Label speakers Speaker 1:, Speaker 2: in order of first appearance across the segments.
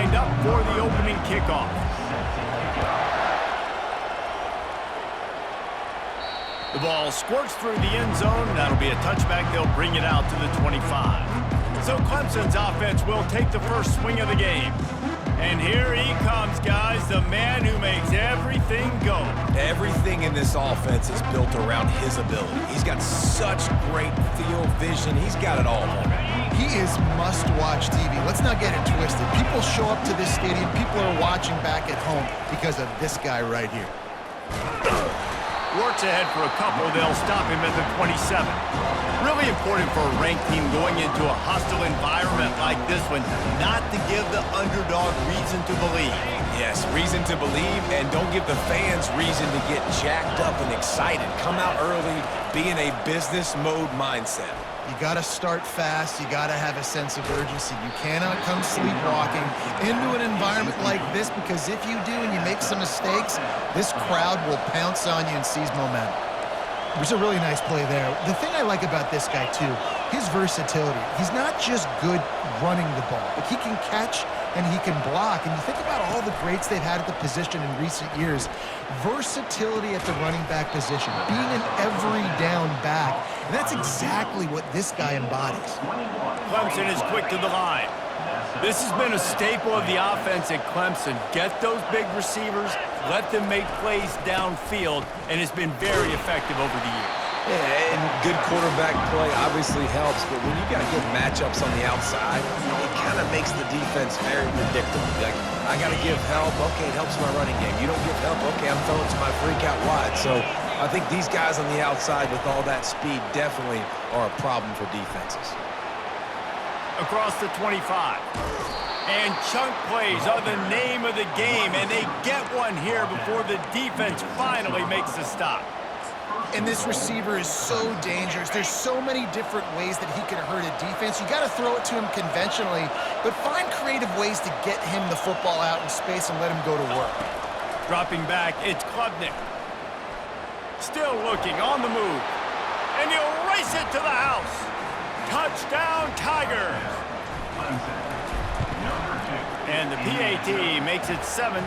Speaker 1: lined up for the opening kickoff. The ball squirts through the end zone. That'll be a touchback. They'll bring it out to the 25. So Clemson's offense will take the first swing of the game. And here he comes, guys, the man who makes everything go.
Speaker 2: Everything in this offense is built around his ability. He's got such great field vision. He's got it all.
Speaker 3: He is must-watch TV. Let's not get it twisted. People show up to this stadium. People are watching back at home because of this guy right here.
Speaker 1: Works ahead for a couple. They'll stop him at the 27. Really important for a ranked team going into a hostile environment like this one, not to give the underdog reason to believe.
Speaker 2: Yes, reason to believe, and don't give the fans reason to get jacked up and excited. Come out early, be in a business mode mindset.
Speaker 3: You got to start fast. You got to have a sense of urgency. You cannot come sleepwalking into an environment like this, because if you do and you make some mistakes, this crowd will pounce on you and seize momentum. It was a really nice play there. The thing I like about this guy, too, his versatility. He's not just good running the ball, but he can catch and he can block. And you think about all the greats they've had at the position in recent years. Versatility at the running back position, being an every down back. And that's exactly what this guy embodies.
Speaker 1: Clemson is quick to the line. This has been a staple of the offense at Clemson. Get those big receivers, let them make plays downfield, and it's been very effective over the years.
Speaker 2: Yeah, and good quarterback play obviously helps, but when you got good matchups on the outside, it kind of makes the defense very predictable. Like, I got to give help. Okay, it helps my running game. You don't give help. Okay, I'm throwing to my freak out wide. So I think these guys on the outside with all that speed definitely are a problem for defenses.
Speaker 1: Across the 25. And chunk plays are the name of the game, and they get one here before the defense finally makes the stop.
Speaker 3: And this receiver is so dangerous. There's so many different ways that he can hurt a defense. You got to throw it to him conventionally, but find creative ways to get him the football out in space and let him go to work.
Speaker 1: Dropping back, it's Klubnik. Still looking on the move. And he'll race it to the house. Touchdown, Tigers. And the PAT makes it 7-0.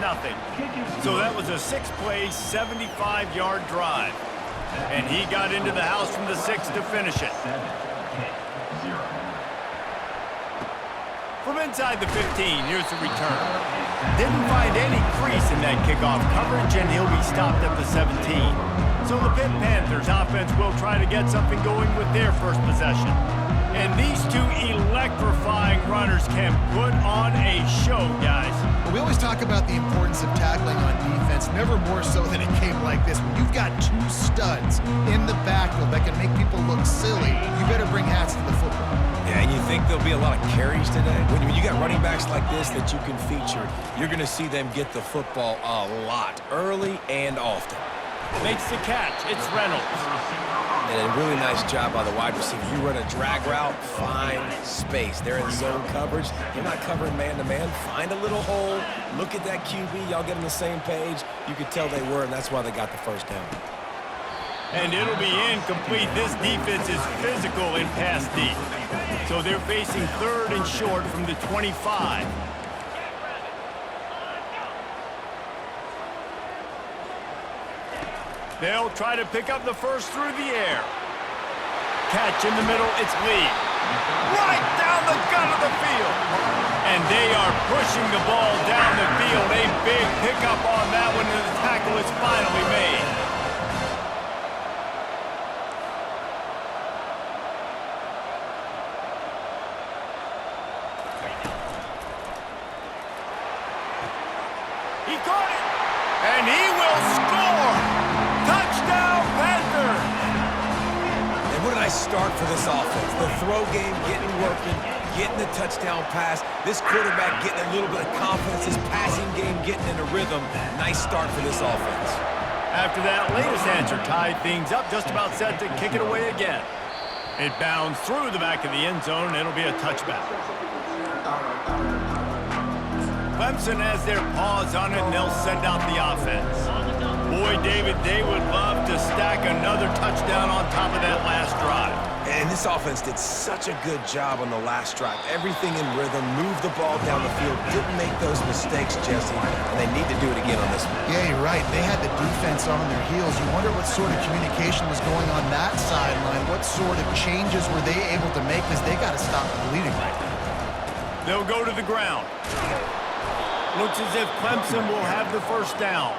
Speaker 1: So that was a 6-play, 75-yard drive. And he got into the house from the 6 to finish it. From inside the 15, here's the return. Didn't find any crease in that kickoff coverage, and he'll be stopped at the 17. So the Pitt Panthers offense will try to get something going with their first possession. And these two electrifying runners can put on a show, guys.
Speaker 3: We always talk about the importance of tackling on defense, never more so than it came like this. When you've got two studs in the backfield that can make people look silly, you better bring hats to the football.
Speaker 2: Yeah, and you think there'll be a lot of carries today? When you got running backs like this that you can feature, you're going to see them get the football a lot, early and often.
Speaker 1: Makes the catch. It's Reynolds.
Speaker 2: And a really nice job by the wide receiver. You run a drag route, find space. They're in zone coverage. You're not covering man-to-man. Find a little hole. Look at that QB. Y'all get on the same page. You could tell they were, and that's why they got the first down.
Speaker 1: And it'll be incomplete. This defense is physical in pass deep. So they're facing 3rd and short from the 25. They'll try to pick up the first through the air. Catch in the middle, it's Lee. Right down the gut of the field. And they are pushing the ball down the field. A big pickup on that one, and the tackle is finally made. He caught it, and he will score. Touchdown, Panthers!
Speaker 2: And what a nice start for this offense. The throw game getting working, getting the touchdown pass. This quarterback getting a little bit of confidence. His passing game getting in a rhythm. Nice start for this offense.
Speaker 1: After that latest answer tied things up, just about set to kick it away again. It bounds through the back of the end zone, and it'll be a touchback. Clemson has their paws on it, and they'll send out the offense. Boy, David, they would love to stack another touchdown on top of that last drive.
Speaker 2: And this offense did such a good job on the last drive. Everything in rhythm, moved the ball down the field, didn't make those mistakes, Jesse, and they need to do it again on this one.
Speaker 3: Yeah, you're right. They had the defense on their heels. You wonder what sort of communication was going on that sideline. What sort of changes were they able to make, because they got to stop the bleeding right now.
Speaker 1: They'll go to the ground. Looks as if Clemson will have the first down.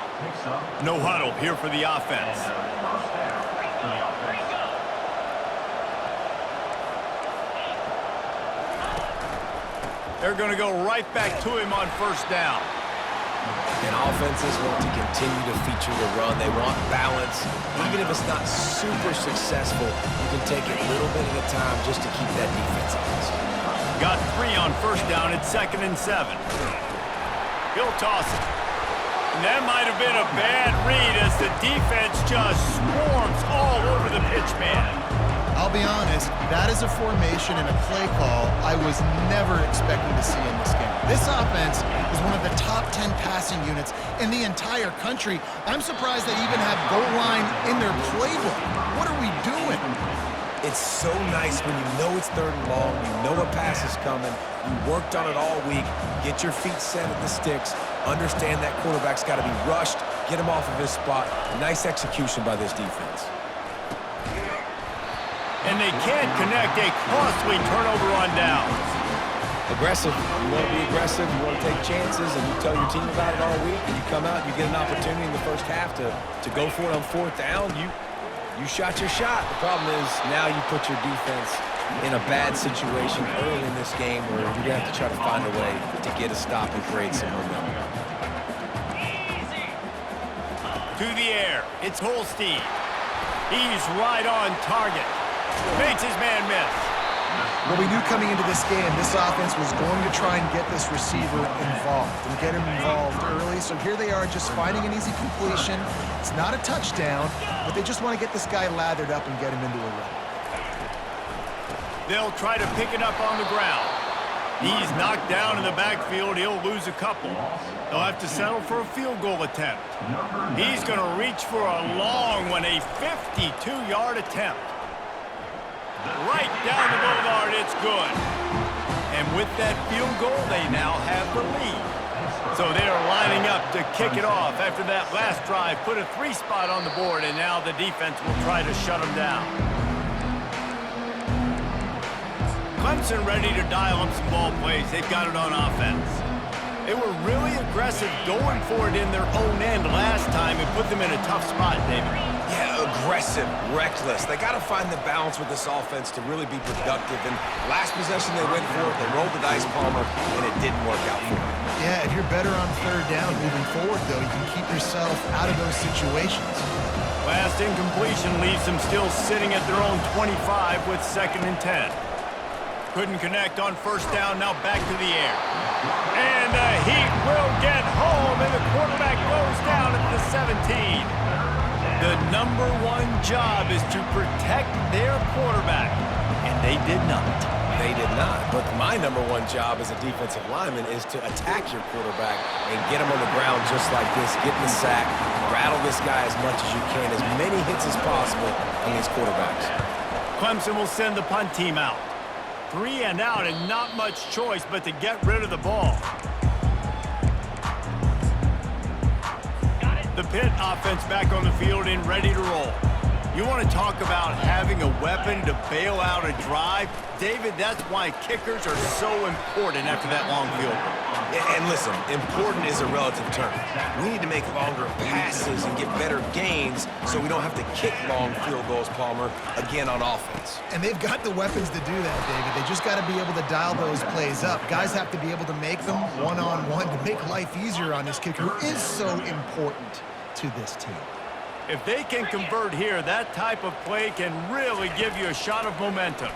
Speaker 1: No huddle here for the offense. They're going to go right back to him on first down.
Speaker 2: And offenses want to continue to feature the run. They want balance. Even if it's not super successful, you can take it a little bit at a time just to keep that defense honest.
Speaker 1: Got 3 on first down at 2nd and 7. He'll toss it. And that might have been a bad read as the defense just swarms all over the pitch man.
Speaker 3: I'll be honest, that is a formation and a play call I was never expecting to see in this game. This offense is one of the top 10 passing units in the entire country. I'm surprised they even have goal line in their playbook. What are we doing?
Speaker 2: It's so nice when you know it's 3rd and long, you know a pass is coming, you worked on it all week, get your feet set at the sticks, understand that quarterback's got to be rushed, get him off of his spot. Nice execution by this defense.
Speaker 1: And they can't connect a costly turnover on downs.
Speaker 2: Aggressive. You want to be aggressive. You want to take chances, and you tell your team about it all week, and you come out and you get an opportunity in the first half to go for it on 4th down. You shot your shot. The problem is now you put your defense in a bad situation early in this game where you're going to have to try to find a way to get a stop and create some momentum.
Speaker 1: To the air. It's Holstein. He's right on target. Makes his man miss.
Speaker 3: Well, we knew coming into this game, this offense was going to try and get this receiver involved and get him involved early. So here they are just finding an easy completion. It's not a touchdown, but they just want to get this guy lathered up and get him into a run.
Speaker 1: They'll try to pick it up on the ground. He's knocked down in the backfield. He'll lose a couple. They'll have to settle for a field goal attempt. He's going to reach for a long one, a 52-yard attempt. Right down the boulevard, it's good. And with that field goal, they now have the lead. So they are lining up to kick it off after that last drive. Put a 3 spot on the board, and now the defense will try to shut them down. Clemson ready to dial up some ball plays. They've got it on offense. They were really aggressive going for it in their own end last time and put them in a tough spot, David.
Speaker 2: Yeah, aggressive, reckless. They got to find the balance with this offense to really be productive. And last possession they went for it, they rolled the dice, Palmer, and it didn't work out for them.
Speaker 3: Yeah, if you're better on 3rd down moving forward, though, you can keep yourself out of those situations.
Speaker 1: Last incompletion leaves them still sitting at their own 25 with 2nd and 10. Couldn't connect on first down, now back to the air. And the Heat will get home, and the quarterback goes down at the 17. The #1 job is to protect their quarterback, and they did not.
Speaker 2: They did not, but my #1 job as a defensive lineman is to attack your quarterback and get him on the ground just like this, get in the sack, rattle this guy as much as you can, as many hits as possible on these quarterbacks.
Speaker 1: Clemson will send the punt team out. 3 and out, and not much choice but to get rid of the ball. The Pitt offense back on the field and ready to roll. You want to talk about having a weapon to bail out a drive? David, that's why kickers are so important after that long field goal.
Speaker 2: And listen, important is a relative term. We need to make longer passes and get better gains so we don't have to kick long field goals, Palmer, again on offense.
Speaker 3: And they've got the weapons to do that, David. They just got to be able to dial those plays up. Guys have to be able to make them one-on-one to make life easier on this kicker, who is so important to this team.
Speaker 1: If they can convert here, that type of play can really give you a shot of momentum.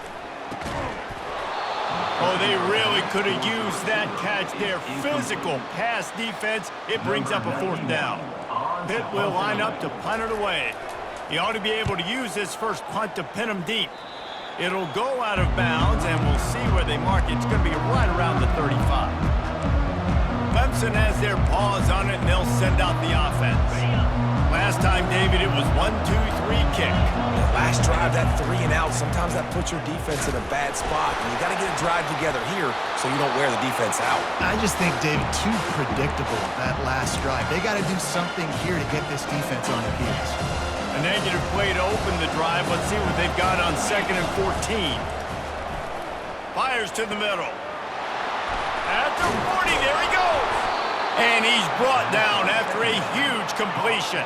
Speaker 1: Oh, they really could have used that catch there. Physical pass defense. It brings up a 4th down. Pitt will line up to punt it away. He ought to be able to use this first punt to pin him deep. It'll go out of bounds, and we'll see where they mark it. It's going to be right around the 35. Clemson has their paws on it, and they'll send out the offense. Last time, David, it was 1-2-3 kick.
Speaker 2: The last drive, that 3 and out, sometimes that puts your defense in a bad spot. And you got to get a drive together here so you don't wear the defense out.
Speaker 3: I just think, David, too predictable, that last drive. They got to do something here to get this defense on their heels.
Speaker 1: A negative play to open the drive. Let's see what they've got on 2nd and 14. Fires to the middle. At the 40, there he goes. And he's brought down after a huge completion.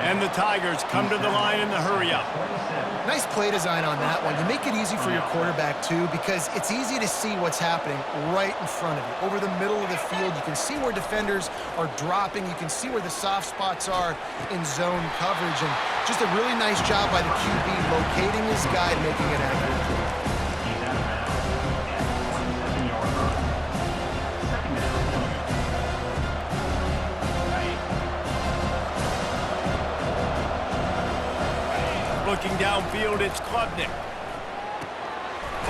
Speaker 1: And the Tigers come to the line in the hurry-up.
Speaker 3: Nice play design on that one. You make it easy for your quarterback, too, because it's easy to see what's happening right in front of you. Over the middle of the field, you can see where defenders are dropping. You can see where the soft spots are in zone coverage. And just a really nice job by the QB locating his guy and making an accurate throw.
Speaker 1: Looking downfield, it's Klubnik.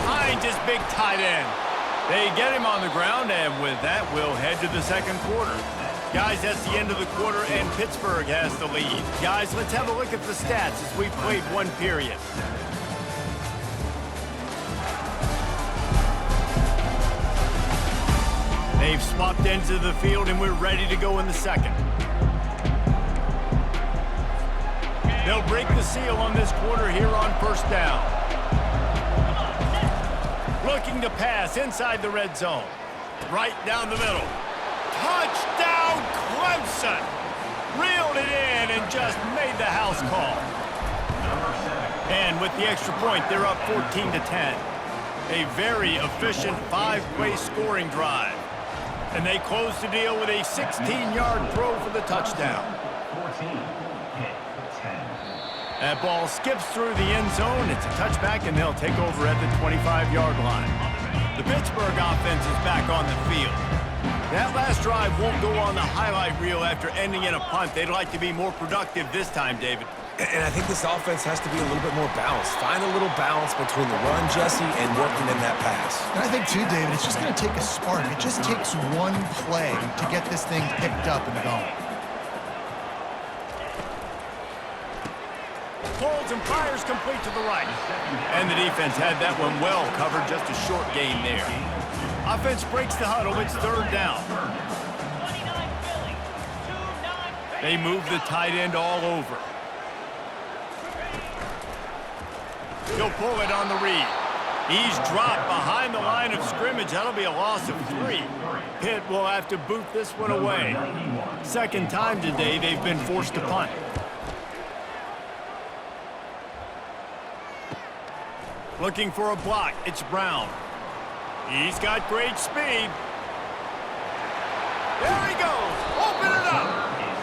Speaker 1: Finds his big tight end. They get him on the ground, and with that, we'll head to the second quarter. Guys, that's the end of the quarter, and Pittsburgh has the lead. Guys, let's have a look at the stats as we've played one period. They've swapped ends of the field, and we're ready to go in the second. They'll break the seal on this quarter here on first down. Looking to pass inside the red zone. Right down the middle. Touchdown, Clemson! Reeled it in and just made the house call. And with the extra point, they're up 14-10. A very efficient 5-play scoring drive. And they close the deal with a 16-yard throw for the touchdown.
Speaker 4: 14.
Speaker 1: That ball skips through the end zone. It's a touchback, and they'll take over at the 25-yard line. The Pittsburgh offense is back on the field. That last drive won't go on the highlight reel after ending in a punt. They'd like to be more productive this time, David.
Speaker 2: And I think this offense has to be a little bit more balanced. Find a little balance between the run, Jesse, and working in that pass.
Speaker 3: And I think, too, David, it's just going to take a spark. It just takes one play to get this thing picked up and going.
Speaker 1: Holds and fires complete to the right. And the defense had that one well covered, just a short gain there. Offense breaks the huddle, it's third down. They move the tight end all over. He'll pull it on the read. He's dropped behind the line of scrimmage. That'll be a loss of 3. Pitt will have to boot this one away. Second time today they've been forced to punt. Looking for a block, it's Brown. He's got great speed. There he goes, open it up.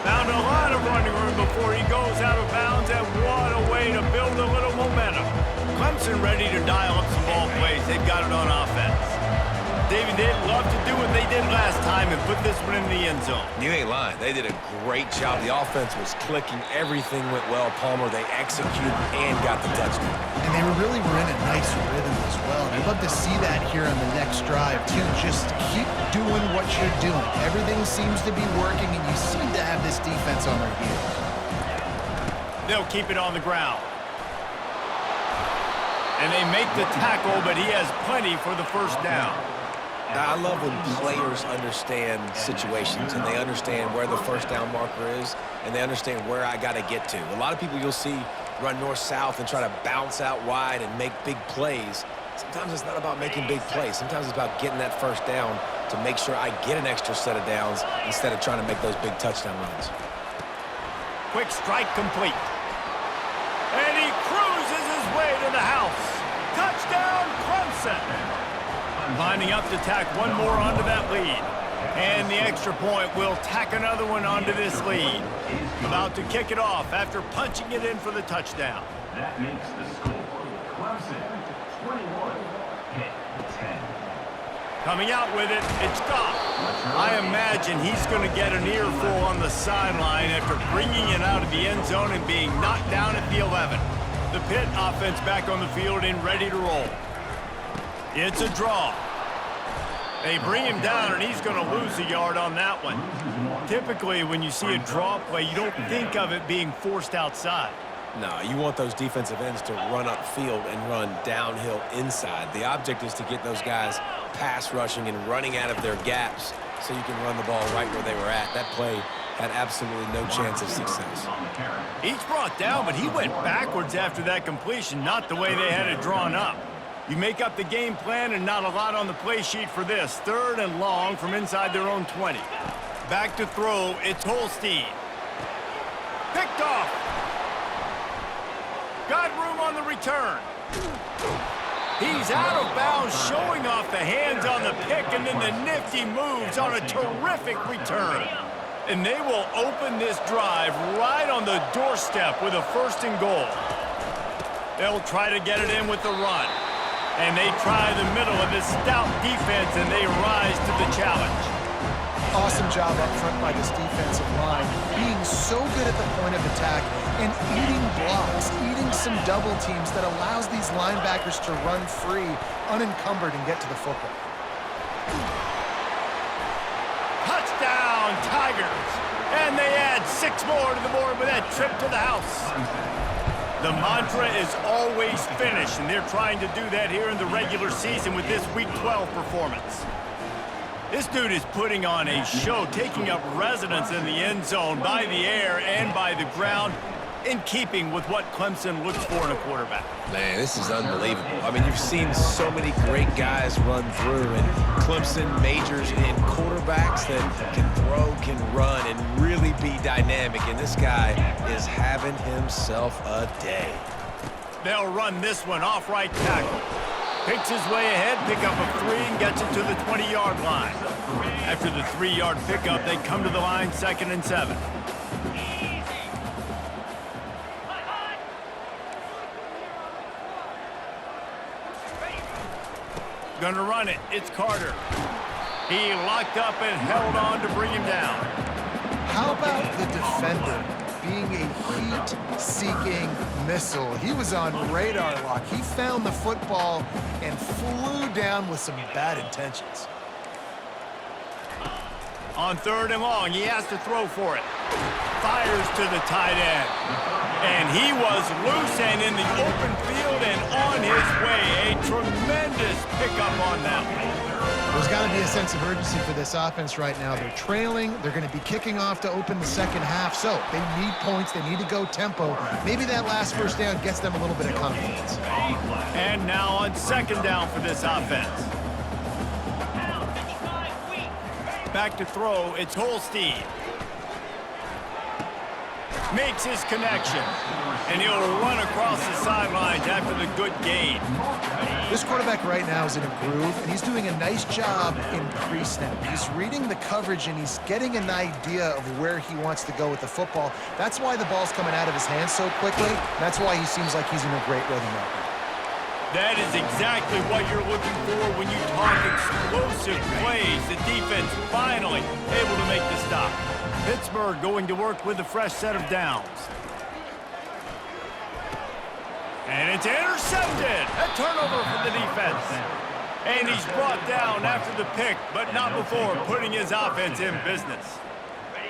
Speaker 1: Found a lot of running room before he goes out of bounds, and what a way to build a little momentum. Clemson ready to dial up some ball plays. They've got it on offense. David, they'd love to do what they did last time and put this one in the end zone.
Speaker 2: You ain't lying. They did a great job. The offense was clicking. Everything went well. Palmer, they executed and got the touchdown.
Speaker 3: And they were in a nice rhythm as well. And I'd love to see that here on the next drive, too. Just keep doing what you're doing. Everything seems to be working, and you seem to have this defense on their heels.
Speaker 1: They'll keep it on the ground. And they make the tackle, but he has plenty for the first down.
Speaker 2: Now, I love when players understand situations and they understand where the first down marker is and they understand where I got to get to. A lot of people you'll see run north-south and try to bounce out wide and make big plays. Sometimes it's not about making big plays. Sometimes it's about getting that first down to make sure I get an extra set of downs instead of trying to make those big touchdown runs.
Speaker 1: Quick strike complete. And he cruises his way to the house. Touchdown, Clemson. Lining up to tack one more onto that lead. And the extra point will tack another one onto this lead. About to kick it off after punching it in for the touchdown.
Speaker 4: That makes the score. Clemson 21, Pitt 10.
Speaker 1: Coming out with it, it's Goff. I imagine he's going to get an earful on the sideline after bringing it out of the end zone and being knocked down at the 11. The Pitt offense back on the field and ready to roll. It's a draw. They bring him down, and he's going to lose a yard on that one. Typically, when you see a draw play, you don't think of it being forced outside.
Speaker 2: No, you want those defensive ends to run upfield and run downhill inside. The object is to get those guys pass rushing and running out of their gaps so you can run the ball right where they were at. That play had absolutely no chance of success.
Speaker 1: Each brought down, but he went backwards after that completion, not the way they had it drawn up. You make up the game plan and not a lot on the play sheet for this. 3rd and long from inside their own 20. Back to throw, it's Holstein. Picked off. Got room on the return. He's out of bounds, showing off the hands on the pick, and then the nifty moves on a terrific return. And they will open this drive right on the doorstep with a 1st and goal. They'll try to get it in with the run. And they try the middle of this stout defense, and they rise to the challenge.
Speaker 3: Awesome job up front by this defensive line, being so good at the point of attack and eating blocks, eating some double teams that allows these linebackers to run free, unencumbered, and get to the football.
Speaker 1: Touchdown, Tigers! And they add 6 more to the board with that trip to the house. The mantra is always finish, and they're trying to do that here in the regular season with this Week 12 performance. This dude is putting on a show, taking up residence in the end zone by the air and by the ground, in keeping with what Clemson looks for in a quarterback.
Speaker 2: Man, this is unbelievable. I mean, you've seen so many great guys run through, and Clemson majors in quarterbacks that can throw, can run, and really be dynamic, and this guy is having himself a day.
Speaker 1: They'll run this one off right tackle. Picks his way ahead, pick up a 3, and gets it to the 20-yard line. After the 3-yard pickup, they come to the line 2nd and 7. Gonna run it. It's Carter. He locked up and held on to bring him down.
Speaker 3: How about the defender being a heat-seeking missile? He was on radar lock. He found the football and flew down with some bad intentions.
Speaker 1: On 3rd and long, he has to throw for it. Fires to the tight end. And he was loose and in the open field and on his way. A tremendous pickup on that one.
Speaker 3: There's got to be a sense of urgency for this offense right now. They're trailing. They're going to be kicking off to open the 2nd half. So they need points. They need to go tempo. Maybe that last 1st down gets them a little bit of confidence.
Speaker 1: And now on 2nd down for this offense. Back to throw, it's Holstein. Makes his connection, and he'll run across the sidelines after the good gain.
Speaker 3: This quarterback right now is in a groove, and he's doing a nice job in pre-snap. He's reading the coverage, and he's getting an idea of where he wants to go with the football. That's why the ball's coming out of his hands so quickly. That's why he seems like he's in a great rhythm right now.
Speaker 1: That is exactly what you're looking for when you talk explosive plays. The defense finally able to make the stop. Pittsburgh going to work with a fresh set of downs. And it's intercepted. A turnover for the defense. And he's brought down after the pick, but not before putting his offense in business.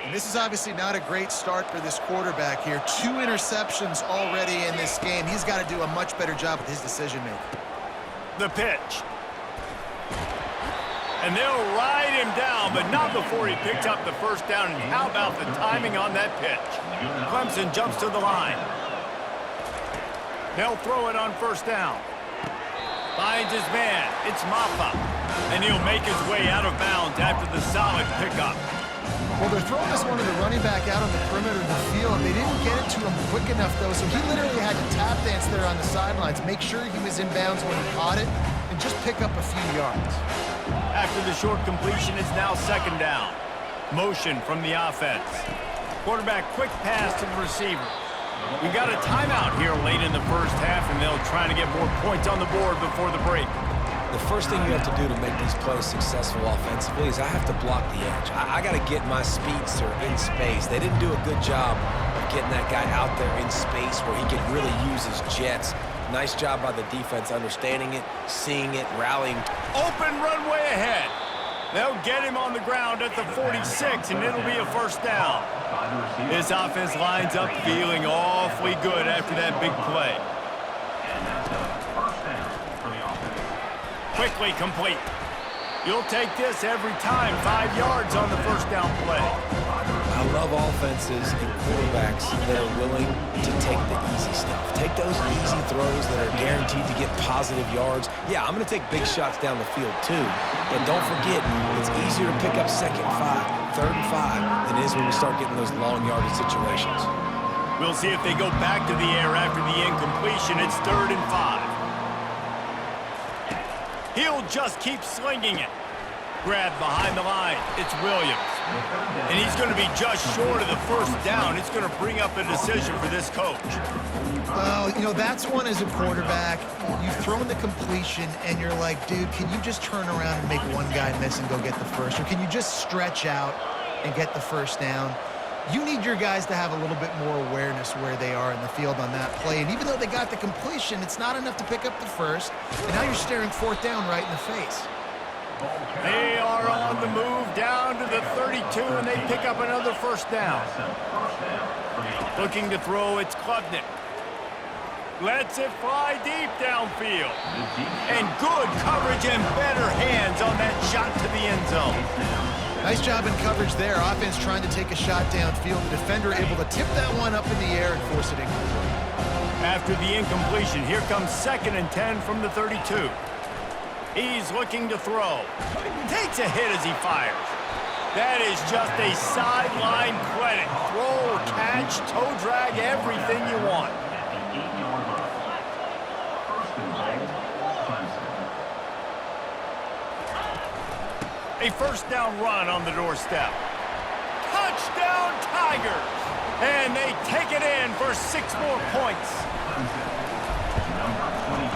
Speaker 3: And this is obviously not a great start for this quarterback here. 2 interceptions already in this game. He's got to do a much better job with his decision-making.
Speaker 1: The pitch. And they'll ride him down, but not before he picks up the 1st down. And how about the timing on that pitch? Clemson jumps to the line. They'll throw it on 1st down. Finds his man. It's Maffa. And he'll make his way out of bounds after the solid pickup.
Speaker 3: Well, they're throwing this one to the running back out on the perimeter of the field. They didn't get it to him quick enough, though, so he literally had to tap dance there on the sidelines, make sure he was in bounds when he caught it, and just pick up a few yards.
Speaker 1: After the short completion, it's now 2nd down. Motion from the offense. Quarterback quick pass to the receiver. We got a timeout here late in the 1st half, and they'll try to get more points on the board before the break.
Speaker 2: The first thing you have to do to make these plays successful offensively is I have to block the edge. I got to get my speedster in space. They didn't do a good job of getting that guy out there in space where he could really use his jets. Nice job by the defense understanding it, seeing it, rallying.
Speaker 1: Open runway ahead. They'll get him on the ground at the 46, and it'll be a first down. This offense lines up feeling awfully good after that big play.
Speaker 4: And that's a first down for the offense.
Speaker 1: Quickly complete. You'll take this every time. 5 yards on the first down play.
Speaker 2: I love offenses and quarterbacks that are willing to take the easy stuff. Take those easy throws that are guaranteed to get positive yards. Yeah, I'm going to take big shots down the field too. But don't forget, it's easier to pick up 2nd and 5, 3rd and 5 than it is when we start getting those long yardage situations.
Speaker 1: We'll see if they go back to the air after the incompletion. It's 3rd and 5. He'll just keep slinging it. Grab behind the line. It's Williams. And he's going to be just short of the first down. It's going to bring up a decision for this coach.
Speaker 3: Well, you know, that's one as a quarterback. You've thrown the completion, and you're like, dude, can you just turn around and make one guy miss and go get the first? Or can you just stretch out and get the first down? You need your guys to have a little bit more awareness where they are in the field on that play. And even though they got the completion, it's not enough to pick up the first. And now you're staring 4th down right in the face.
Speaker 1: They are on the move down to the 32, and they pick up another first down. Looking to throw, it's Klubnik. Lets it fly deep downfield. And good coverage and better hands on that shot to the end zone.
Speaker 3: Nice job in coverage there. Offense trying to take a shot downfield. The defender able to tip that one up in the air and force it incomplete.
Speaker 1: After the incompletion, here comes 2nd and 10 from the 32. He's looking to throw. Takes a hit as he fires. That is just a sideline credit. Throw, catch, toe drag, everything you want. A first down run on the doorstep. Touchdown Tigers! And they take it in for 6 more points.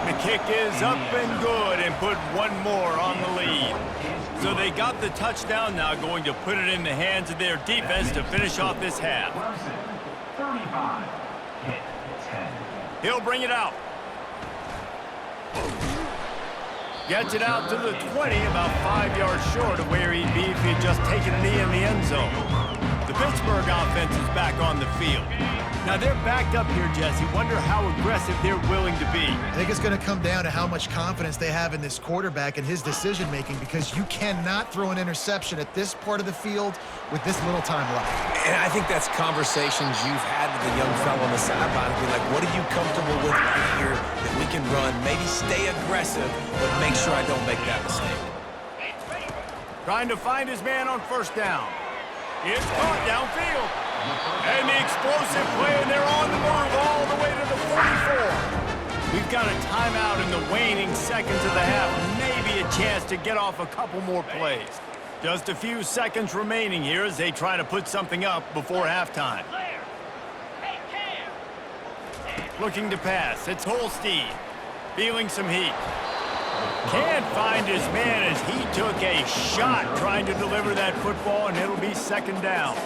Speaker 1: The kick is up and good and put one more on the lead. So they got the touchdown, now going to put it in the hands of their defense to finish off this half.
Speaker 4: 35, Pitt 10.
Speaker 1: He'll bring it out. Gets it out to the 20, about 5 yards short of where he'd be if he'd just taken a knee in the end zone. The Pittsburgh offense is back on the field. Now they're backed up here, Jesse. Wonder how aggressive they're willing to be.
Speaker 3: I think it's going to come down to how much confidence they have in this quarterback and his decision-making, because you cannot throw an interception at this part of the field with this little time left.
Speaker 2: And I think that's conversations you've had with the young fellow on the sideline. Be like, what are you comfortable with right here that we can run? Maybe stay aggressive, but make sure I don't make that mistake.
Speaker 1: Trying to find his man on first down. It's caught downfield. And the explosive play, and they're on the move all the way to the 44. We've got a timeout in the waning seconds of the half. Maybe a chance to get off a couple more plays. Just a few seconds remaining here as they try to put something up before halftime. Looking to pass. It's Holstein. Feeling some heat. Can't find his man as he took a shot trying to deliver that football, and it'll be 2nd down.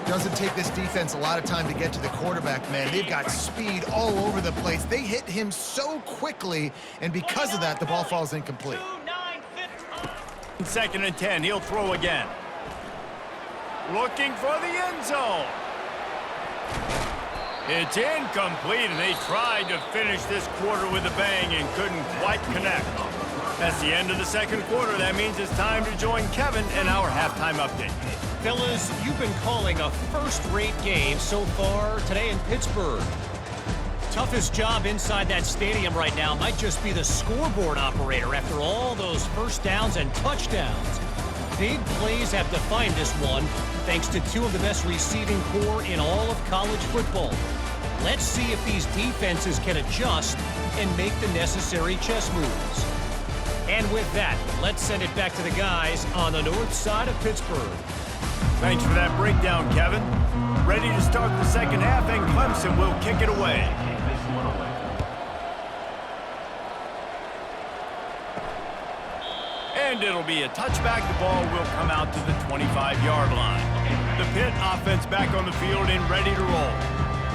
Speaker 3: Doesn't take this defense a lot of time to get to the quarterback, man. They've got speed all over the place. They hit him so quickly, and because of that, the ball falls incomplete.
Speaker 1: 2nd and 10, he'll throw again. Looking for the end zone. It's incomplete, and they tried to finish this quarter with a bang and couldn't quite connect. That's the end of the 2nd quarter. That means it's time to join Kevin in our halftime update.
Speaker 5: Fellas, you've been calling a first-rate game so far today in Pittsburgh. Toughest job inside that stadium right now might just be the scoreboard operator after all those first downs and touchdowns. Big plays have defined this one, thanks to 2 of the best receiving core in all of college football. Let's see if these defenses can adjust and make the necessary chess moves. And with that, let's send it back to the guys on the north side of Pittsburgh.
Speaker 1: Thanks for that breakdown, Kevin. Ready to start the 2nd half, and Clemson will kick it away. And it'll be a touchback. The ball will come out to the 25-yard line. The Pitt offense back on the field and ready to roll.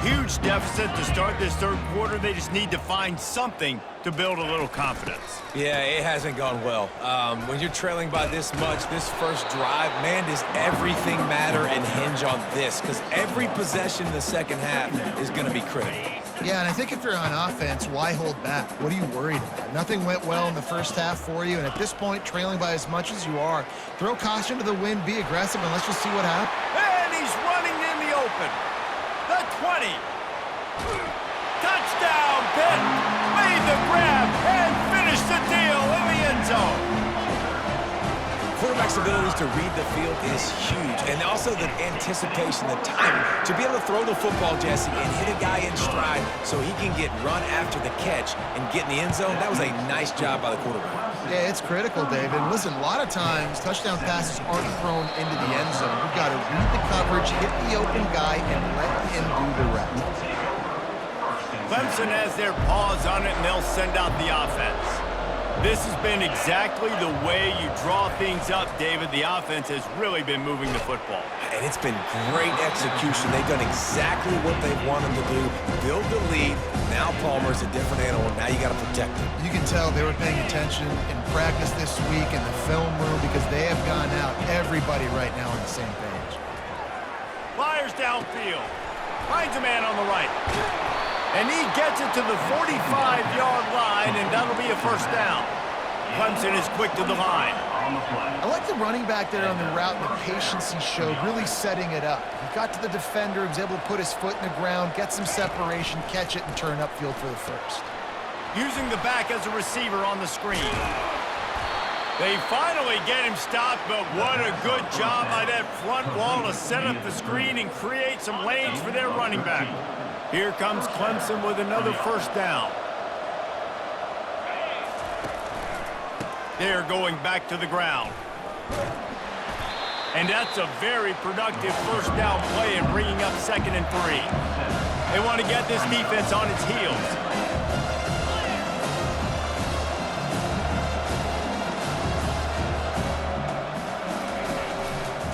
Speaker 1: Huge deficit to start this third quarter. They just need to find something to build a little confidence.
Speaker 2: Yeah, it hasn't gone well. When you're trailing by this much, this first drive, man, does everything matter and hinge on this? Because every possession in the second half is going to be critical.
Speaker 3: Yeah, and I think if you're on offense, why hold back? What are you worried about? Nothing went well in the first half for you, and at this point, trailing by as much as you are, throw caution to the wind, be aggressive, and let's just see what happens.
Speaker 1: And he's running in the open. The 20. Touchdown, Pitt. Made the grab and finished the deal in the end zone.
Speaker 2: Quarterback's abilities to read the field is huge, and also the anticipation, the timing, to be able to throw the football, Jesse, and hit a guy in stride so he can get run after the catch and get in the end zone. That was a nice job by the quarterback.
Speaker 3: Yeah, it's critical, David. Listen, a lot of times, touchdown passes aren't thrown into the end zone. You've got to read the coverage, hit the open guy, and let him do the rest.
Speaker 1: Clemson has their paws on it, and they'll send out the offense. This has been exactly the way you draw things up, David. The offense has really been moving the football.
Speaker 2: And it's been great execution. They've done exactly what they've wanted to do. Build the lead. Now Palmer's a different animal. Now you got to protect him.
Speaker 3: You can tell they were paying attention in practice this week in the film room because they have gone out, everybody right now on the same page.
Speaker 1: Flyers downfield. Finds a man on the right. And he gets it to the 45-yard line, and that'll be a first down. Clemson is quick to the line.
Speaker 3: I like the running back there on the route and the patience he showed, really setting it up. He got to the defender, he was able to put his foot in the ground, get some separation, catch it, and turn upfield for the first.
Speaker 1: Using the back as a receiver on the screen. They finally get him stopped, but what a good job by that front wall to set up the screen and create some lanes for their running back. Here comes Clemson with another first down. They're going back to the ground. And that's a very productive first down play and bringing up 2nd and 3. They want to get this defense on its heels.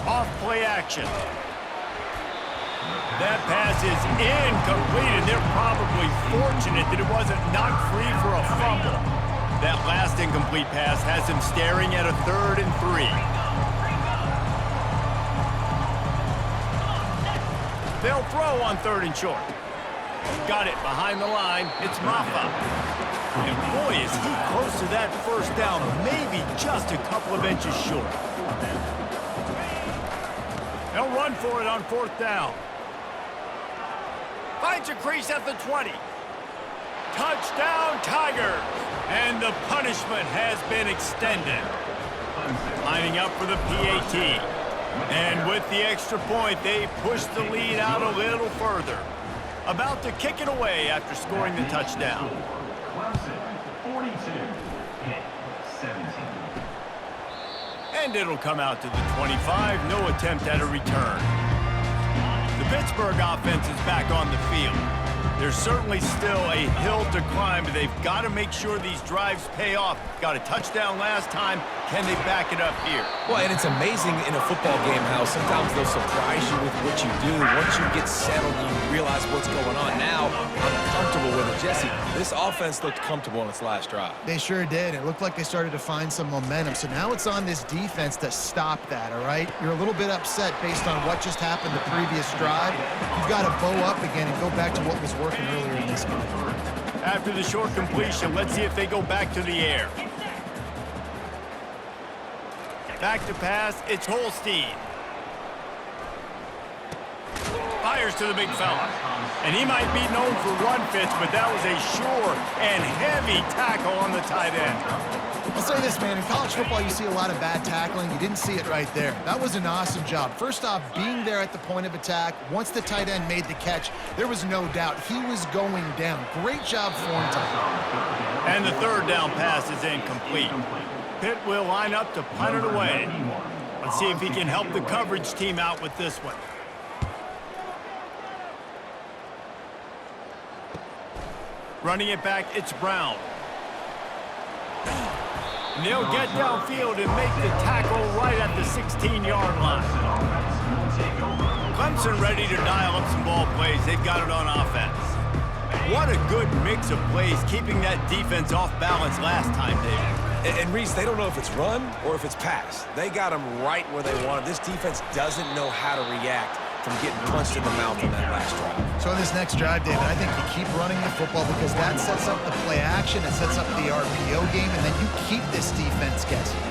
Speaker 1: Off play action. That pass is incomplete, and they're probably fortunate that it wasn't knocked free for a fumble. That last incomplete pass has him staring at a 3rd and 3. They'll throw on 3rd and short. Got it behind the line. It's Maffa. And boy, is he close to that first down, maybe just a couple of inches short. They'll run for it on 4th down. Finds a crease at the 20. Touchdown, Tigers! And the punishment has been extended. Lining up for the PAT. And with the extra point, they push the lead out a little further. About to kick it away after scoring the touchdown.
Speaker 4: Clemson, 42. Pitt, 17.
Speaker 1: And it'll come out to the 25. No attempt at a return. The Pittsburgh offense is back on the field. There's certainly still a hill to climb, but they've got to make sure these drives pay off. Got a touchdown last time. Can they back it up here?
Speaker 2: Well, and it's amazing in a football game how sometimes they'll surprise you with what you do. Once you get settled, you realize what's going on. Now, I'm comfortable with it. Jesse, this offense looked comfortable on its last drive.
Speaker 3: They sure did. It looked like they started to find some momentum. So now it's on this defense to stop that, all right? You're a little bit upset based on what just happened the previous drive. You've got to bow up again and go back to what was working earlier in this game.
Speaker 1: After the short completion, let's see if they go back to the air. Back to pass, it's Holstein. Fires to the big fella. And he might be known for run fits, but that was a sure and heavy tackle on the tight end.
Speaker 3: I'll say this, man. In college football, you see a lot of bad tackling. You didn't see it right there. That was an awesome job. First off, being there at the point of attack. Once the tight end made the catch, there was no doubt he was going down. Great job form time.
Speaker 1: And the 3rd down pass is incomplete. Pitt will line up to punt it away. Let's see if he can help the coverage team out with this one. Running it back, it's Brown. And they'll get downfield and make the tackle right at the 16-yard line. Clemson Clemson ready to dial up some ball plays. They've got it on offense. What a good mix of plays, keeping that defense off balance last time, David.
Speaker 2: And Reese, they don't know if it's run or if it's pass. They got them right where they want it. This defense doesn't know how to react from getting punched in the mouth on that last drive.
Speaker 3: So on this next drive, David, I think you keep running the football because that sets up the play action, it sets up the RPO game, and then you keep this defense guessing.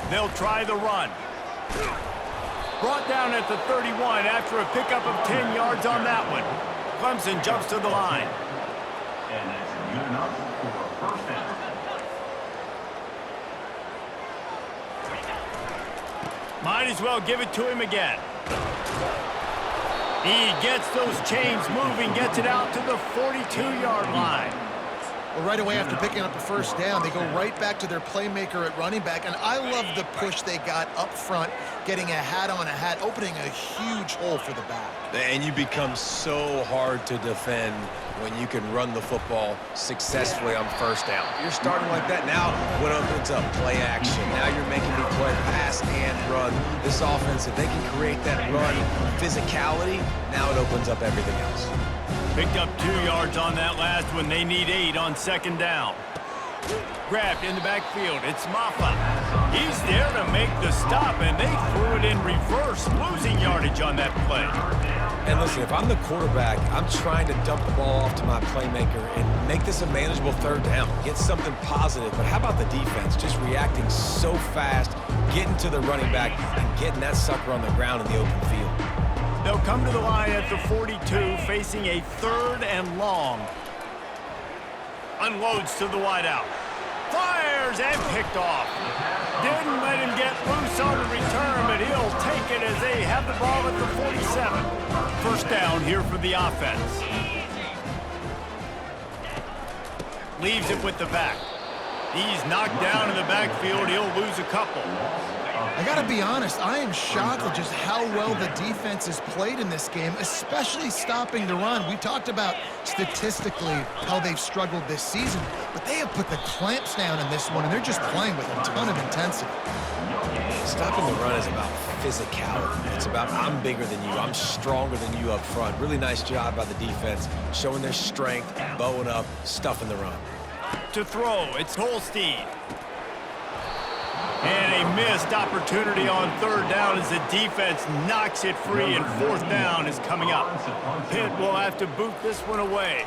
Speaker 1: They'll try the run. Brought down at the 31 after a pickup of 10 yards on that one. Clemson jumps to the line.
Speaker 4: And that's good enough for a first down.
Speaker 1: Might as well give it to him again. He gets those chains moving, gets it out to the 42-yard line.
Speaker 3: Well, right away after picking up a first down, they go right back to their playmaker at running back, and I love the push they got up front, getting a hat on a hat, opening a huge hole for the back.
Speaker 2: And you become so hard to defend when you can run the football successfully on first down. You're starting like that. Now what opens up? Play action. Now you're making me play pass and run. This offense, if they can create that run physicality, now it opens up everything else.
Speaker 1: Picked up 2 yards on that last one. They need 8 on second down. Grabbed in the backfield. It's Maffa. He's there to make the stop, and they threw it in reverse, losing yardage on that play.
Speaker 2: And listen, if I'm the quarterback, I'm trying to dump the ball off to my playmaker and make this a manageable third down. Get something positive. But how about the defense? Just reacting so fast, getting to the running back, and getting that sucker on the ground in the open field.
Speaker 1: They'll come to the line at the 42, facing a 3rd and long. Unloads to the wideout. Fires and picked off. Didn't let him get loose on the return, but he'll take it as they have the ball at the 47. First down here for the offense. Leaves it with the back. He's knocked down in the backfield. He'll lose a couple.
Speaker 3: I got to be honest, I am shocked at just how well the defense has played in this game, especially stopping the run. We talked about statistically how they've struggled this season, but they have put the clamps down in this one, and they're just playing with a ton of intensity.
Speaker 2: Stopping the run is about physicality. It's about I'm bigger than you, I'm stronger than you up front. Really nice job by the defense, showing their strength, bowing up, stuffing the run.
Speaker 1: To throw, it's Holstein. And a missed opportunity on third down as the defense knocks it free, and fourth down is coming up. Pitt will have to boot this one away.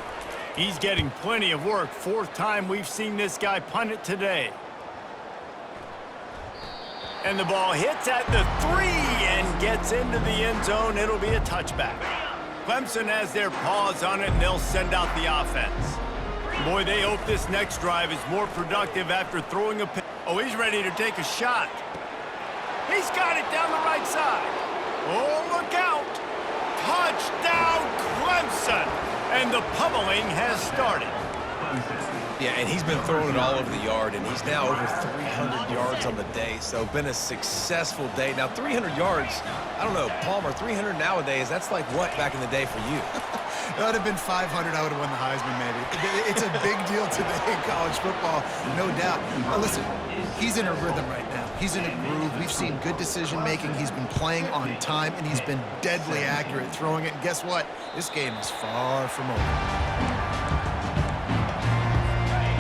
Speaker 1: He's getting plenty of work. 4th time we've seen this guy punt it today. And the ball hits at the 3 and gets into the end zone. It'll be a touchback. Clemson has their paws on it, and they'll send out the offense. Boy, they hope this next drive is more productive after throwing a pick. Oh, he's ready to take a shot. He's got it down the right side. Oh, look out. Touchdown, Clemson. And the pummeling has started.
Speaker 2: Yeah, and he's been throwing it all over the yard, and he's now over 300 yards on the day, so been a successful day. Now, 300 yards, I don't know, Palmer, 300 nowadays, that's like what back in the day for you?
Speaker 3: It would have been 500, I would have won the Heisman, maybe. It's a big deal today in college football, no doubt. Now, listen, he's in a rhythm right now. He's in a groove. We've seen good decision-making. He's been playing on time, and he's been deadly accurate throwing it. And guess what? This game is far from over.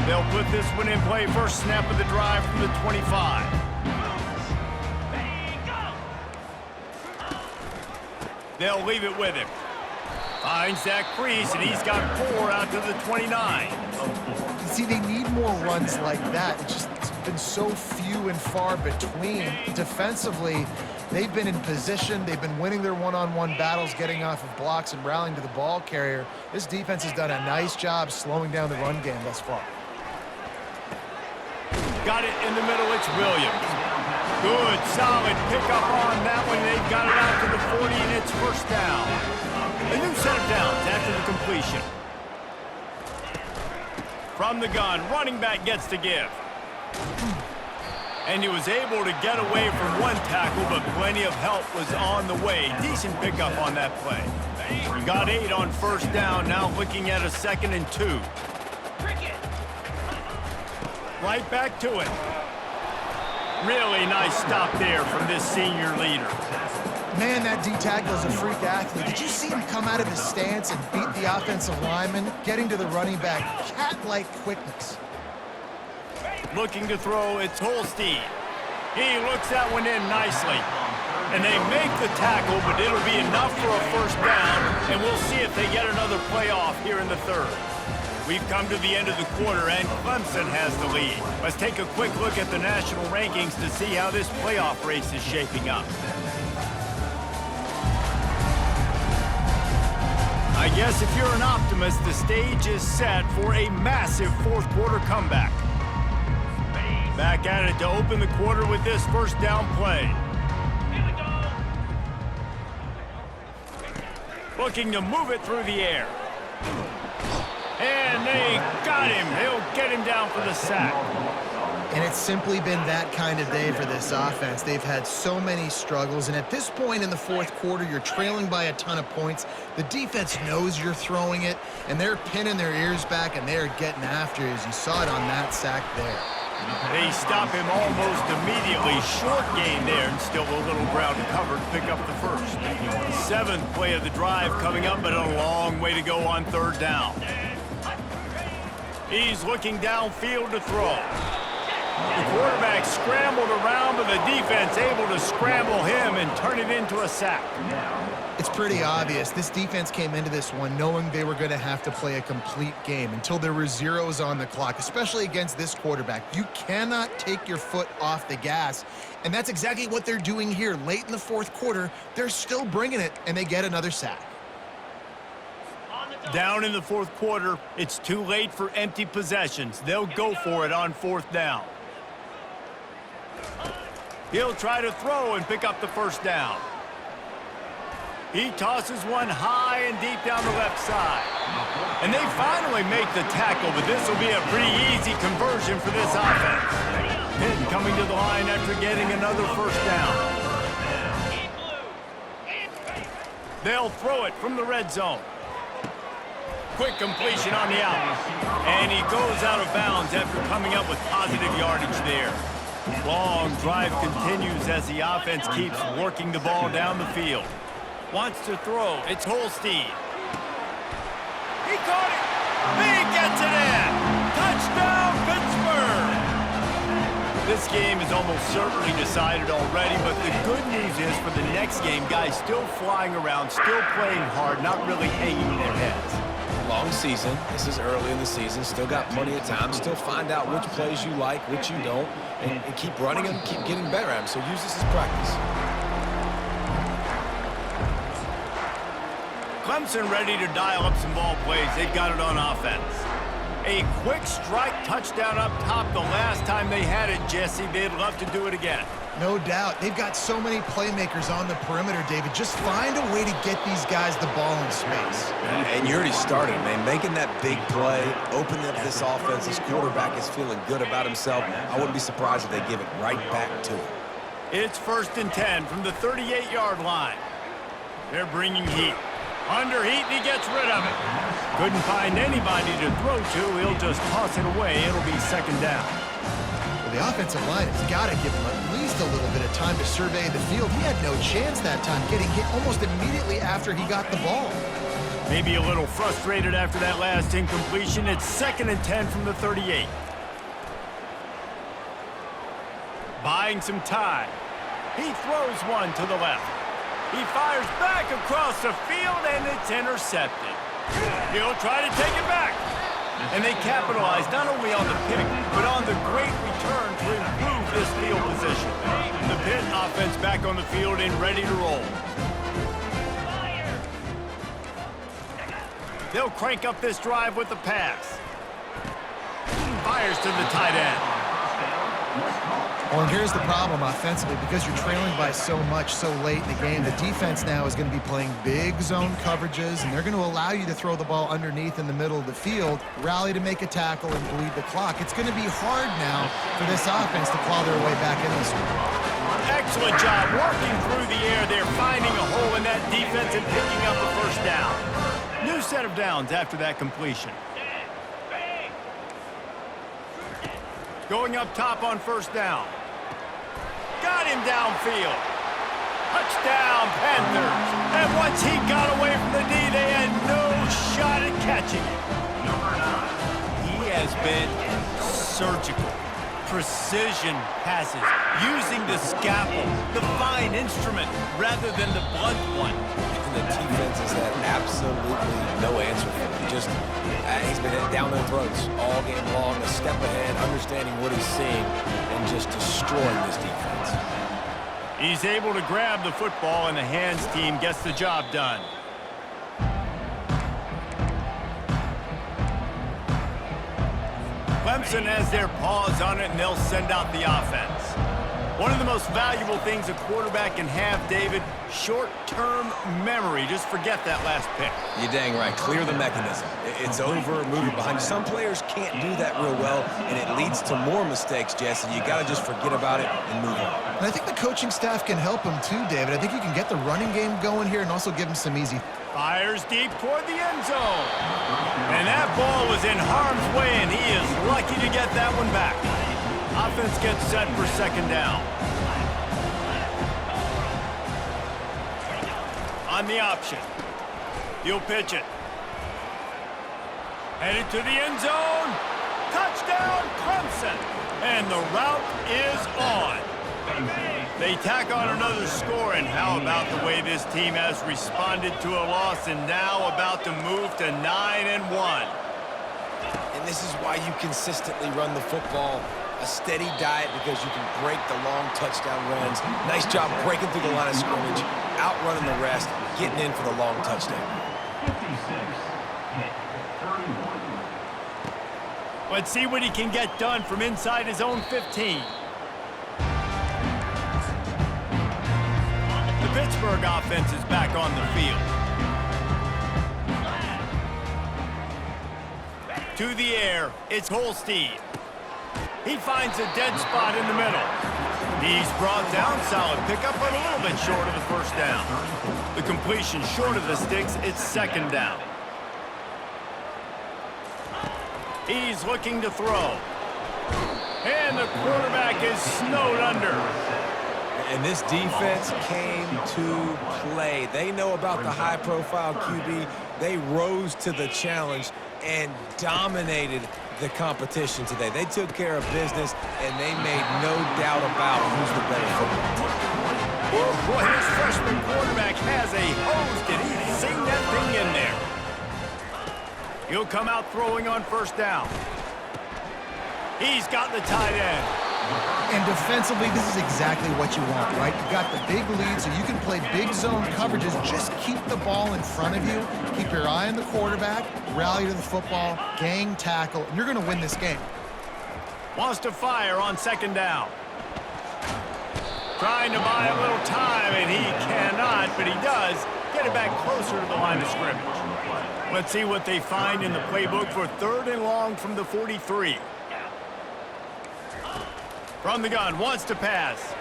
Speaker 1: They'll put this one in play. First snap of the drive from the 25. They'll leave it with him. Finds that crease, and he's got 4 out to the 29.
Speaker 3: See, they need more runs like that. It's been so few and far between. Defensively, they've been in position. They've been winning their one-on-one battles, getting off of blocks and rallying to the ball carrier. This defense has done a nice job slowing down the run game thus far.
Speaker 1: Got it in the middle. It's Williams. Good, solid pickup on that one. They've got it out to the 40, and it's first down. A new set of downs after the completion. From the gun, running back gets to give. And he was able to get away from one tackle, but plenty of help was on the way. Decent pickup on that play. Got 8 on first down, now looking at a 2nd and 2. Right back to it. Really nice stop there from this senior leader.
Speaker 3: Man, that D tackle is a freak athlete. Did you see him come out of his stance and beat the offensive lineman, getting to the running back? Cat-like quickness.
Speaker 1: Looking to throw, it's Holstein. He looks that one in nicely. And they make the tackle, but it'll be enough for a first down, and we'll see if they get another playoff here in the third. We've come to the end of the quarter, and Clemson has the lead. Let's take a quick look at the national rankings to see how this playoff race is shaping up. I guess if you're an optimist, the stage is set for a massive fourth quarter comeback. Back at it to open the quarter with this first down play. Looking to move it through the air. And they got him. He'll get him down for the sack.
Speaker 3: And it's simply been that kind of day for this offense. They've had so many struggles, and at this point in the fourth quarter, you're trailing by a ton of points. The defense knows you're throwing it, and they're pinning their ears back, and they're getting after it, as you saw it on that sack there.
Speaker 1: They stop him almost immediately. Short gain there, and still a little ground to cover to pick up the first. Seventh play of the drive coming up, but a long way to go on third down. He's looking downfield to throw. The quarterback scrambled around, but the defense able to scramble him and turn it into a sack.
Speaker 3: It's pretty obvious. This defense came into this one knowing they were going to have to play a complete game until there were zeros on the clock, especially against this quarterback. You cannot take your foot off the gas, and that's exactly what they're doing here. Late in the fourth quarter, they're still bringing it, and they get another sack.
Speaker 1: Down in the fourth quarter, it's too late for empty possessions. They'll go for it on fourth down. He'll try to throw and pick up the first down. He tosses one high and deep down the left side. And they finally make the tackle, but this will be a pretty easy conversion for this offense. Pitt coming to the line after getting another first down. They'll throw it from the red zone. Quick completion on the out. And he goes out of bounds after coming up with positive yardage there. Long drive continues as the offense keeps working the ball down the field. Wants to throw. It's Holstein. He caught it. He gets it in. Touchdown, Pittsburgh. This game is almost certainly decided already, but the good news is for the next game, guys still flying around, still playing hard, not really hanging their heads.
Speaker 2: Long season. This is early in the season. Still got plenty of time. Still find out which plays you like, which you don't, and keep running them, keep getting better at them. So use this as practice.
Speaker 1: Clemson ready to dial up some ball plays. They've got it on offense. A quick strike touchdown up top the last time they had it, Jesse. They'd love to do it again.
Speaker 3: No doubt. They've got so many playmakers on the perimeter, David. Just find a way to get these guys the ball in space.
Speaker 2: And you already started, man. Making that big play, opening up this offense. This quarterback is feeling good about himself. I wouldn't be surprised if they give it right back to him.
Speaker 1: It's 1st and 10 from the 38-yard line. They're bringing heat. Under heat, and he gets rid of it. Couldn't find anybody to throw to. He'll just toss it away. It'll be second down.
Speaker 3: Well, the offensive line has got to give him at least a little bit of time to survey the field. He had no chance that time, getting hit almost immediately after he got the ball.
Speaker 1: Maybe a little frustrated after that last incompletion. It's 2nd and 10 from the 38. Buying some time. He throws one to the left. He fires back across the field, and it's intercepted. He'll try to take it back. And they capitalize not only on the pick, but on the great return to improve this field position. The Pitt offense back on the field and ready to roll. They'll crank up this drive with the pass. Fires to the tight end.
Speaker 3: Well, and here's the problem offensively. Because you're trailing by so much so late in the game, the defense now is going to be playing big zone coverages, and they're going to allow you to throw the ball underneath in the middle of the field, rally to make a tackle, and bleed the clock. It's going to be hard now for this offense to claw their way back in this one.
Speaker 1: Excellent job working through the air. They're finding a hole in that defense and picking up a first down. New set of downs after that completion. Going up top on first down. Got him downfield. Touchdown, Panthers. And once he got away from the D, they had no shot at catching it. He has been surgical. Precision passes, using the scalpel, the fine instrument, rather than the blunt one.
Speaker 2: And the defense has had absolutely no answer for him. Just, he's been down their throats all game long, a step ahead, understanding what he's seeing, and just destroying this defense.
Speaker 1: He's able to grab the football, and the hands team gets the job done. Clemson has their paws on it, and they'll send out the offense. One of the most valuable things a quarterback can have, David, short-term memory. Just forget that last pick.
Speaker 2: You're dang right. Clear the mechanism. It's over, move it behind you. Some players can't do that real well, and it leads to more mistakes, Jesse. You got to just forget about it and move on.
Speaker 3: And I think the coaching staff can help him too, David. I think you can get the running game going here and also give him some easy.
Speaker 1: Fires deep toward the end zone. And that ball was in harm's way, and he is lucky to get that one back. Offense gets set for second down. On the option. He'll pitch it. Headed to the end zone. Touchdown, Clemson. And the route is on. They tack on another score, and how about the way this team has responded to a loss and now about to move to 9-1.
Speaker 2: And this is why you consistently run the football. A steady diet because you can break the long touchdown runs. Nice job breaking through the line of scrimmage, outrunning the rest, getting in for the long touchdown.
Speaker 4: 56, hit, 31.
Speaker 1: Let's see what he can get done from inside his own 15. The Pittsburgh offense is back on the field. To the air, it's Holstein. He finds a dead spot in the middle. He's brought down, solid pickup, but a little bit short of the first down. The completion short of the sticks, it's second down. He's looking to throw. And the quarterback is snowed under.
Speaker 2: And this defense came to play. They know about the high-profile QB. They rose to the challenge and dominated the competition today. They took care of business, and they made no doubt about who's the better football team.
Speaker 1: Boy, his freshman quarterback has a hose. Did he sing that thing in there? He'll come out throwing on first down. He's got the tight end.
Speaker 3: And defensively, this is exactly what you want, right? You got the big lead, so you can play big zone coverages. Just keep the ball in front of you. Keep your eye on the quarterback. Rally to the football. Gang tackle. And you're going to win this game.
Speaker 1: Wants to fire on second down. Trying to buy a little time, and he cannot, but he does get it back closer to the line of scrimmage. Let's see what they find in the playbook for third and long from the 43. From the gun, wants to pass.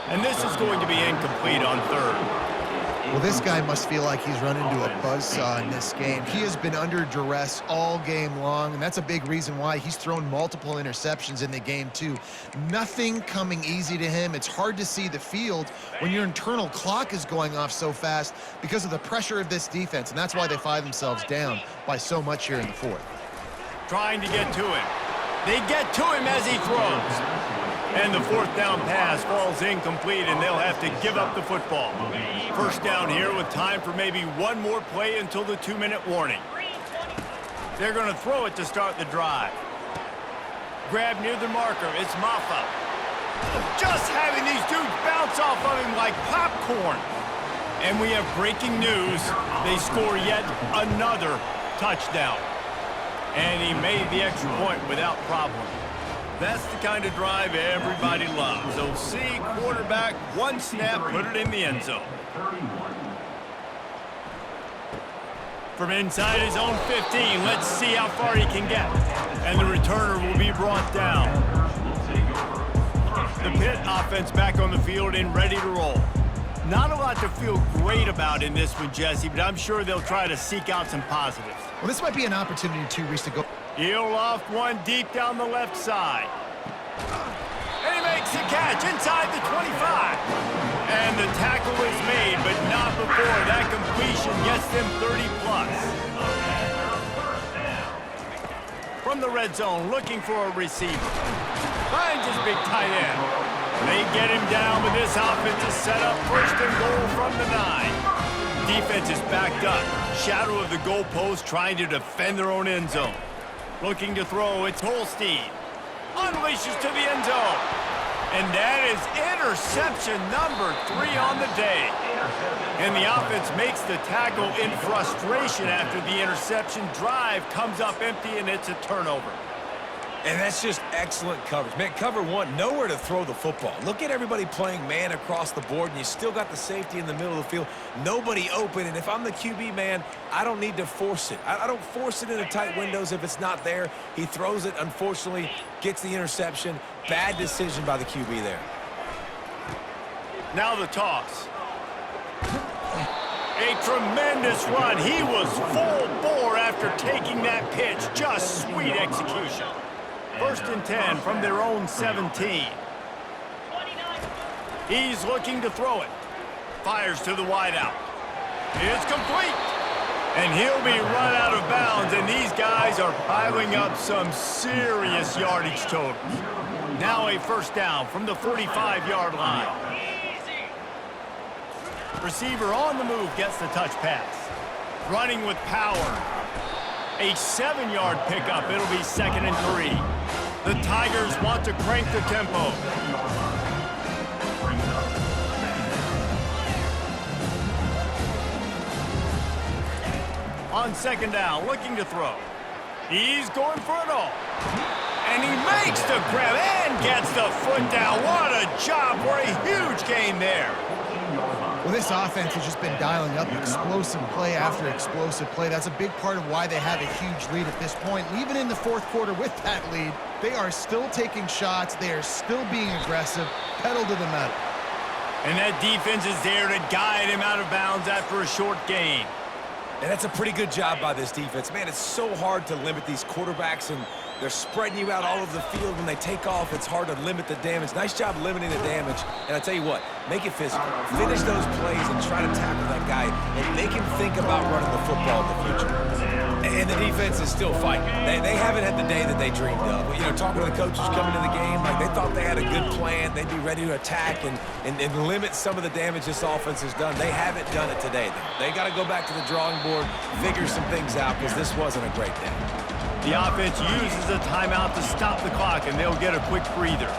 Speaker 1: And this is going to be incomplete on third.
Speaker 3: Well, this guy must feel like he's run into a buzzsaw in this game. He has been under duress all game long, and that's a big reason why he's thrown multiple interceptions in the game, too. Nothing coming easy to him. It's hard to see the field when your internal clock is going off so fast because of the pressure of this defense, and that's why they find themselves down by so much here in the fourth.
Speaker 1: Trying to get to him. They get to him as he throws. And the fourth down pass falls incomplete, and they'll have to give up the football. First down here with time for maybe one more play until the 2-minute warning. They're going to throw it to start the drive. Grab near the marker. It's Maffa. Just having these dudes bounce off of him like popcorn. And we have breaking news. They score yet another touchdown. And he made the extra point without problem. That's the kind of drive everybody loves. So see, quarterback, one snap, put it in the end zone. From inside his own 15, let's see how far he can get. And the returner will be brought down. The Pitt offense back on the field and ready to roll. Not a lot to feel great about in this one, Jesse, but I'm sure they'll try to seek out some positives.
Speaker 3: Well, this might be an opportunity, too, Reese, to go.
Speaker 1: He'll loft one deep down the left side. And he makes the catch inside the 25. And the the tackle is made, but not before that completion gets them 30+. From the red zone, looking for a receiver. Finds his big tight end. They get him down with this offense to set up 1st and goal from the 9. Defense is backed up. Shadow of the goalpost trying to defend their own end zone. Looking to throw, it's Holstein. Unleashes to the end zone. And that is interception number 3 on the day. And the offense makes the tackle in frustration after the interception. Drive comes up empty, and it's a turnover.
Speaker 2: And that's just excellent coverage. Man, cover 1, nowhere to throw the football. Look at everybody playing man across the board, and you still got the safety in the middle of the field. Nobody open, and if I'm the QB, man, I don't need to force it. I don't force it into tight windows if it's not there. He throws it, unfortunately, gets the interception. Bad decision by the QB there.
Speaker 1: Now the toss. A tremendous run. He was full bore after taking that pitch. Just sweet execution. 1st and 10 from their own 17. He's looking to throw it. Fires to the wideout. It's complete. And he'll be run out of bounds, and these guys are piling up some serious yardage totals. Now a 1st down from the 45-yard line. Receiver on the move gets the touch pass. Running with power. A 7-yard pickup. It'll be 2nd and 3. The Tigers want to crank the tempo. On 2nd down, looking to throw. He's going for it all. And he makes the grab and gets the foot down. What a job for a huge gain there.
Speaker 3: Well, this offense has just been dialing up explosive play after explosive play. That's a big part of why they have a huge lead at this point. And even in the 4th quarter with that lead, they are still taking shots. They are still being aggressive, pedal to the metal.
Speaker 1: And that defense is there to guide him out of bounds after a short gain.
Speaker 2: And that's a pretty good job by this defense. Man, it's so hard to limit these quarterbacks, and they're spreading you out all over the field. When they take off, it's hard to limit the damage. Nice job limiting the damage. And I tell you what, make it physical. Finish those plays and try to tackle that guy and make him think about running the football in the future. And the defense is still fighting. They haven't had the day that they dreamed of. You know, talking to the coaches coming to the game, like they thought they had a good plan. They'd be ready to attack and limit some of the damage this offense has done. They haven't done it today, though. They got to go back to the drawing board, figure some things out, because this wasn't a great day.
Speaker 1: The offense uses a timeout to stop the clock, and they'll get a quick breather.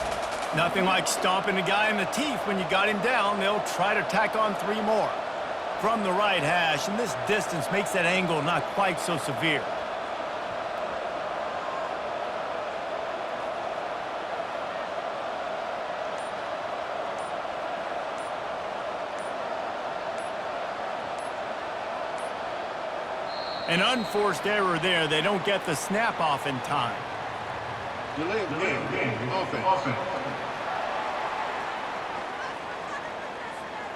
Speaker 1: Nothing like stomping a guy in the teeth when you got him down. They'll try to tack on 3 more. From the right hash, and this distance makes that angle not quite so severe. An unforced error there. They don't get the snap off in time.
Speaker 4: Delay of game. Offense.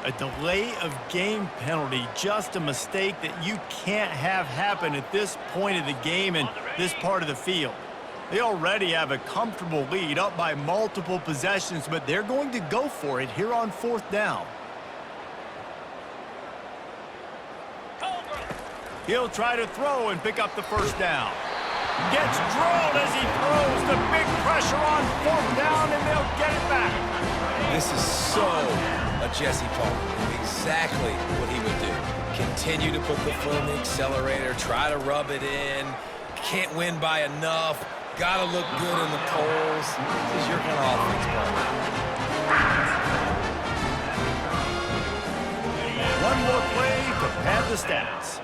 Speaker 1: A delay of game penalty, just a mistake that you can't have happen at this point of the game and this part of the field. They already have a comfortable lead, up by multiple possessions, but they're going to go for it here on 4th down. He'll try to throw and pick up the 1st down. Gets drilled as he throws. The big pressure on 4th down, and they'll get it back.
Speaker 2: This is so a Jesse Palmer. Exactly what he would do. Continue to put the foot on the accelerator, try to rub it in. Can't win by enough. Got to look good in the polls. This is your kind of offense, Palmer.
Speaker 1: One more play to pad the stats.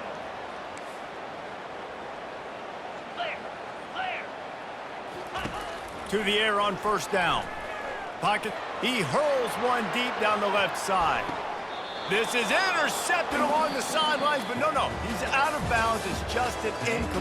Speaker 1: To the air on 1st down. Pocket. He hurls one deep down the left side. This is intercepted along the sidelines, but no. He's out of bounds. It's just an incomplete.